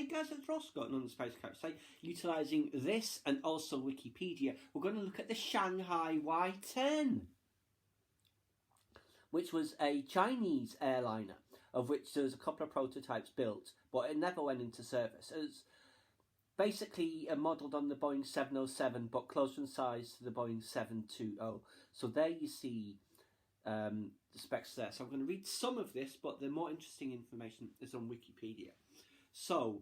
Hey guys, it's Ross Scott on the Space Couch. So, utilising this and also Wikipedia, we're going to look at the Shanghai Y-10, which was a Chinese airliner, of which there's a couple of prototypes built, but it never went into service. It was basically modelled on the Boeing 707, but closer in size to the Boeing 720. So there you see the specs there. So I'm going to read some of this, but the more interesting information is on Wikipedia. So,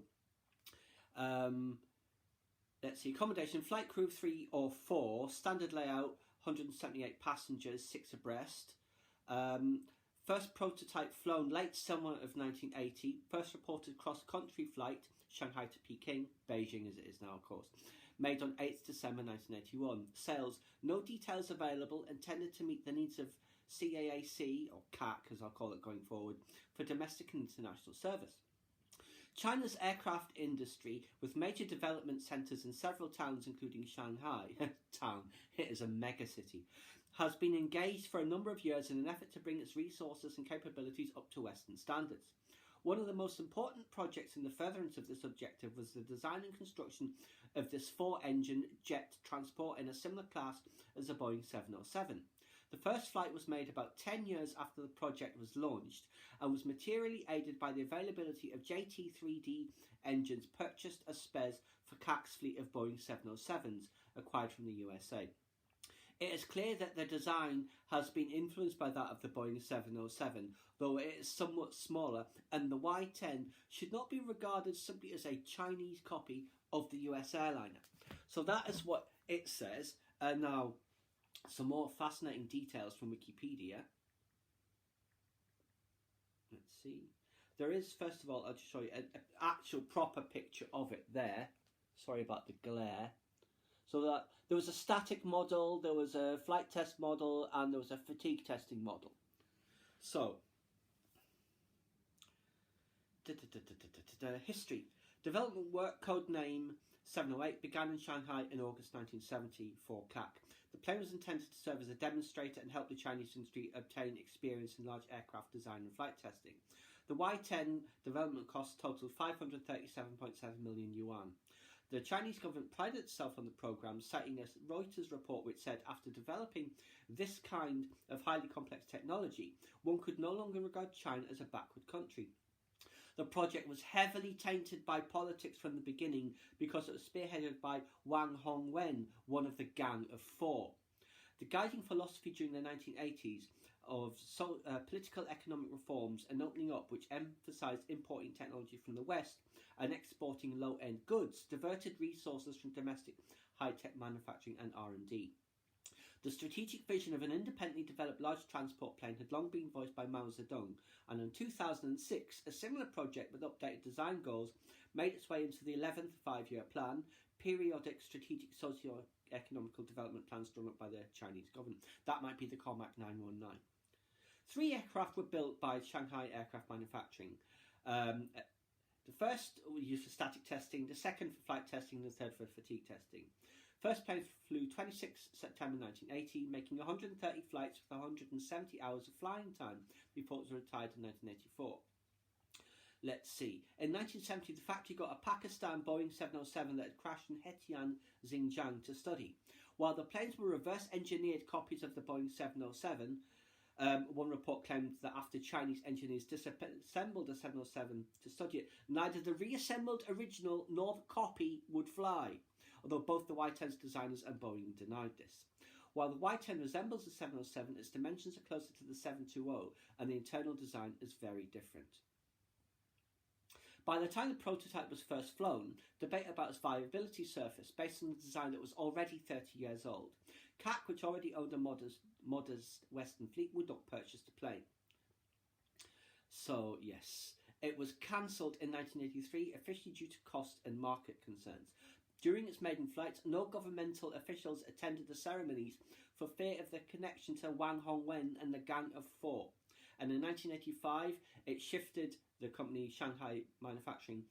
let's see, accommodation, flight crew 3 or 4, standard layout, 178 passengers, 6 abreast. First prototype flown late summer of 1980, first reported cross-country flight, Shanghai to Peking, Beijing as it is now of course, made on 8th December 1981. Sales, no details available, intended to meet the needs of CAAC, or CAC as I'll call it going forward, for domestic and international service. China's aircraft industry, with major development centres in several towns including Shanghai, town, it is a megacity, has been engaged for a number of years in an effort to bring its resources and capabilities up to Western standards. One of the most important projects in the furtherance of this objective was the design and construction of this 4-engine jet transport in a similar class as the Boeing 707. The first flight was made about 10 years after the project was launched and was materially aided by the availability of JT3D engines purchased as spares for CAC's fleet of Boeing 707s acquired from the USA. It is clear that the design has been influenced by that of the Boeing 707, though it is somewhat smaller, and the Y-10 should not be regarded simply as a Chinese copy of the US airliner. So that is what it says. And now, some more fascinating details from Wikipedia. Let's see. There is, first of all, I'll just show you an actual proper picture of it there. Sorry about the glare. So that there was a static model, there was a flight test model, and there was a fatigue testing model. So, history. Development work, code name 708, began in Shanghai in August 1970 for CAC. The plane was intended to serve as a demonstrator and help the Chinese industry obtain experience in large aircraft design and flight testing. The Y-10 development cost totaled 537.7 million yuan. The Chinese government prided itself on the program, citing a Reuters report which said after developing this kind of highly complex technology, one could no longer regard China as a backward country. The project was heavily tainted by politics from the beginning because it was spearheaded by Wang Hongwen, one of the Gang of Four. The guiding philosophy during the 1980s of political economic reforms and opening up, which emphasised importing technology from the West and exporting low-end goods, diverted resources from domestic high-tech manufacturing and R&D. The strategic vision of an independently developed large transport plane had long been voiced by Mao Zedong, and in 2006, a similar project with updated design goals made its way into the 11th five-year plan, periodic strategic socio-economical development plans drawn up by the Chinese government. That might be the Comac 919. 3 aircraft were built by Shanghai Aircraft Manufacturing. The first was used for static testing, the second for flight testing, and the third for fatigue testing. First plane flew 26 September 1980, making 130 flights with 170 hours of flying time before it was retired in 1984. Let's see. In 1970, the factory got a Pakistan Boeing 707 that had crashed in Hetian, Xinjiang to study. While the planes were reverse-engineered copies of the Boeing 707, one report claimed that after Chinese engineers disassembled the 707 to study it, neither the reassembled original nor the copy would fly, although both the Y-10's designers and Boeing denied this. While the Y-10 resembles the 707, its dimensions are closer to the 720, and the internal design is very different. By the time the prototype was first flown, debate about its viability surfaced based on the design that was already 30 years old. CAC, which already owned a modest Western fleet, would not purchase the plane. So, yes, it was cancelled in 1983, officially due to cost and market concerns. During its maiden flights, no governmental officials attended the ceremonies for fear of the connection to Wang Hongwen and the Gang of Four. And in 1985, it shifted, the company Shanghai Manufacturing,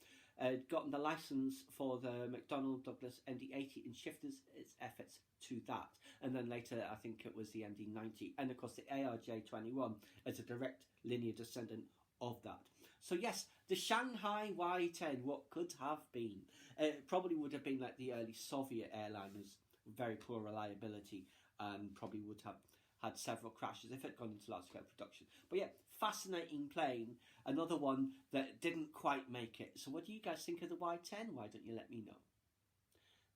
gotten the license for the McDonnell Douglas MD-80 and shifted its efforts to that. And then later, I think it was the MD-90. And of course, the ARJ-21 as a direct linear descendant of that. So yes, the Shanghai Y-10, what could have been? It probably would have been like the early Soviet airliners, very poor reliability, and probably would have had several crashes if it had gone into large-scale production. But yeah, fascinating plane. Another one that didn't quite make it. So what do you guys think of the Y-10? Why don't you let me know?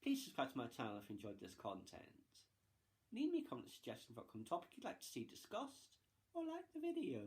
Please subscribe to my channel if you enjoyed this content. Leave me a comment suggestion for a common topic you'd like to see discussed, or like the video.